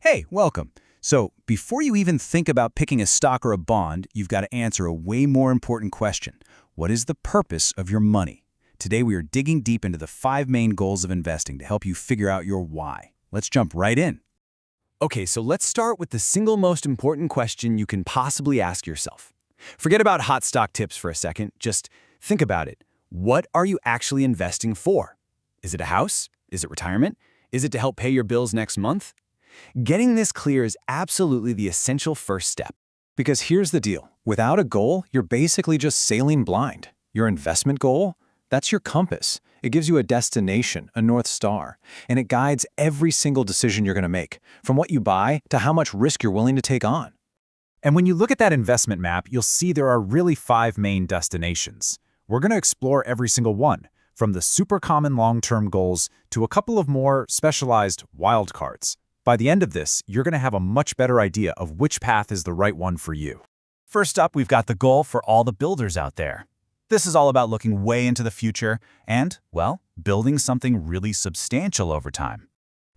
Hey, welcome. So, before you even think about picking a stock or a bond, you've got to answer a way more important question. What is the purpose of your money? Today, we are digging deep into the 5 main goals of investing to help you figure out your why. Let's jump right in. Okay, so let's start with the single most important question you can possibly ask yourself. Forget about hot stock tips for a second. Just think about it. What are you actually investing for? Is it a house? Is it retirement? Is it to help pay your bills next month? Getting this clear is absolutely the essential first step. Because here's the deal. Without a goal, you're basically just sailing blind. Your investment goal? That's your compass. It gives you a destination, a North Star, and it guides every single decision you're going to make, from what you buy to how much risk you're willing to take on. And when you look at that investment map, you'll see there are really 5 main destinations. We're going to explore every single one, from the super common long-term goals to a couple of more specialized wildcards. By the end of this, you're going to have a much better idea of which path is the right one for you. First up, we've got the goal for all the builders out there. This is all about looking way into the future and, well, building something really substantial over time.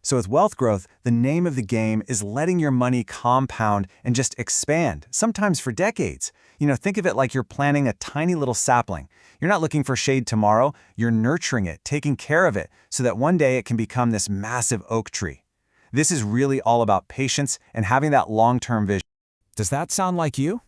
So with wealth growth, the name of the game is letting your money compound and just expand, sometimes for decades. Think of it like you're planting a tiny little sapling. You're not looking for shade tomorrow, you're nurturing it, taking care of it, so that one day it can become this massive oak tree. This is really all about patience and having that long-term vision. Does that sound like you?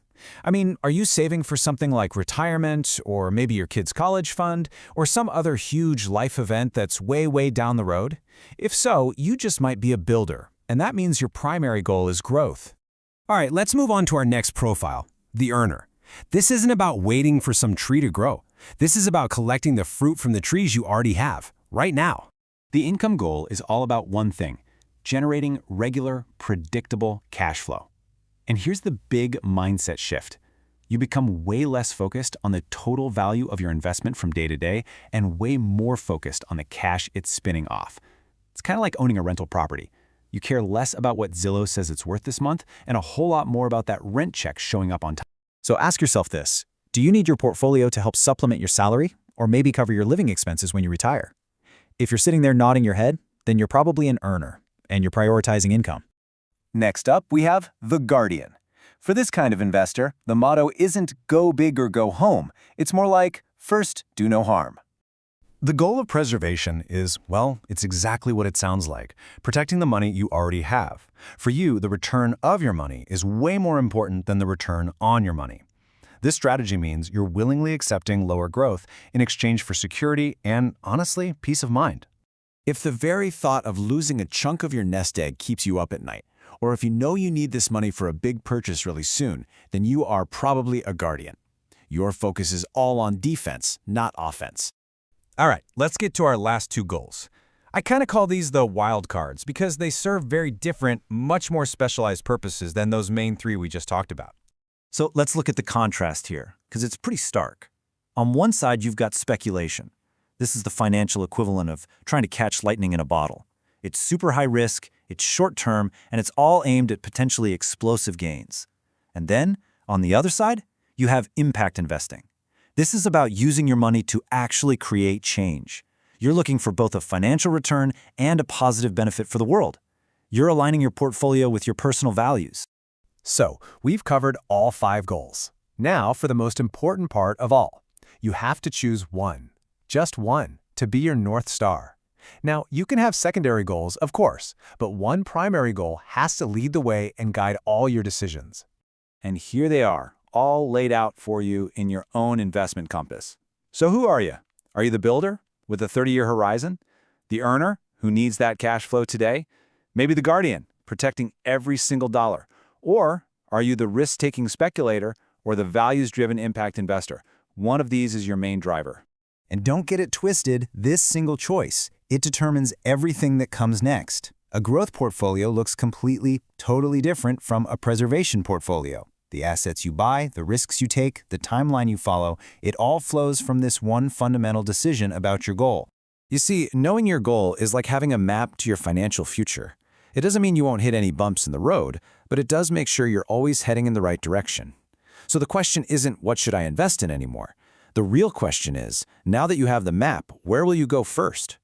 I mean, are you saving for something like retirement, or maybe your kid's college fund, or some other huge life event that's way down the road? If so, you just might be a builder, and that means your primary goal is growth. All right, let's move on to our next profile, the earner. This isn't about waiting for some tree to grow. This is about collecting the fruit from the trees you already have, right now. The income goal is all about one thing: generating regular, predictable cash flow. And here's the big mindset shift. You become way less focused on the total value of your investment from day to day and way more focused on the cash it's spinning off. It's kind of like owning a rental property. You care less about what Zillow says it's worth this month and a whole lot more about that rent check showing up on time. So ask yourself this. Do you need your portfolio to help supplement your salary, or maybe cover your living expenses when you retire? If you're sitting there nodding your head, then you're probably an earner, and you're prioritizing income. Next up, we have the Guardian. For this kind of investor, the motto isn't go big or go home. It's more like, first, do no harm. The goal of preservation is, well, it's exactly what it sounds like, protecting the money you already have. For you, the return of your money is way more important than the return on your money. This strategy means you're willingly accepting lower growth in exchange for security and, honestly, peace of mind. If the very thought of losing a chunk of your nest egg keeps you up at night, or if you know you need this money for a big purchase really soon, then you are probably a Guardian. Your focus is all on defense, not offense. All right, let's get to our last 2 goals. I kind of call these the wild cards because they serve very different, much more specialized purposes than those main 3 we just talked about. So let's look at the contrast here, because it's pretty stark. On one side, you've got speculation. This is the financial equivalent of trying to catch lightning in a bottle. It's super high risk, it's short-term, and it's all aimed at potentially explosive gains. And then, on the other side, you have impact investing. This is about using your money to actually create change. You're looking for both a financial return and a positive benefit for the world. You're aligning your portfolio with your personal values. So, we've covered all 5 goals. Now for the most important part of all. You have to choose one, just one, to be your North Star. Now, you can have secondary goals, of course, but one primary goal has to lead the way and guide all your decisions. And here they are, all laid out for you in your own investment compass. So who are you? Are you the builder with a 30-year horizon? The earner who needs that cash flow today? Maybe the Guardian, protecting every single dollar? Or are you the risk-taking speculator or the values-driven impact investor? One of these is your main driver. And don't get it twisted, this single choice, it determines everything that comes next. A growth portfolio looks completely, totally different from a preservation portfolio. The assets you buy, the risks you take, the timeline you follow, it all flows from this one fundamental decision about your goal. You see, knowing your goal is like having a map to your financial future. It doesn't mean you won't hit any bumps in the road, but it does make sure you're always heading in the right direction. So the question isn't, what should I invest in anymore? The real question is, now that you have the map, where will you go first?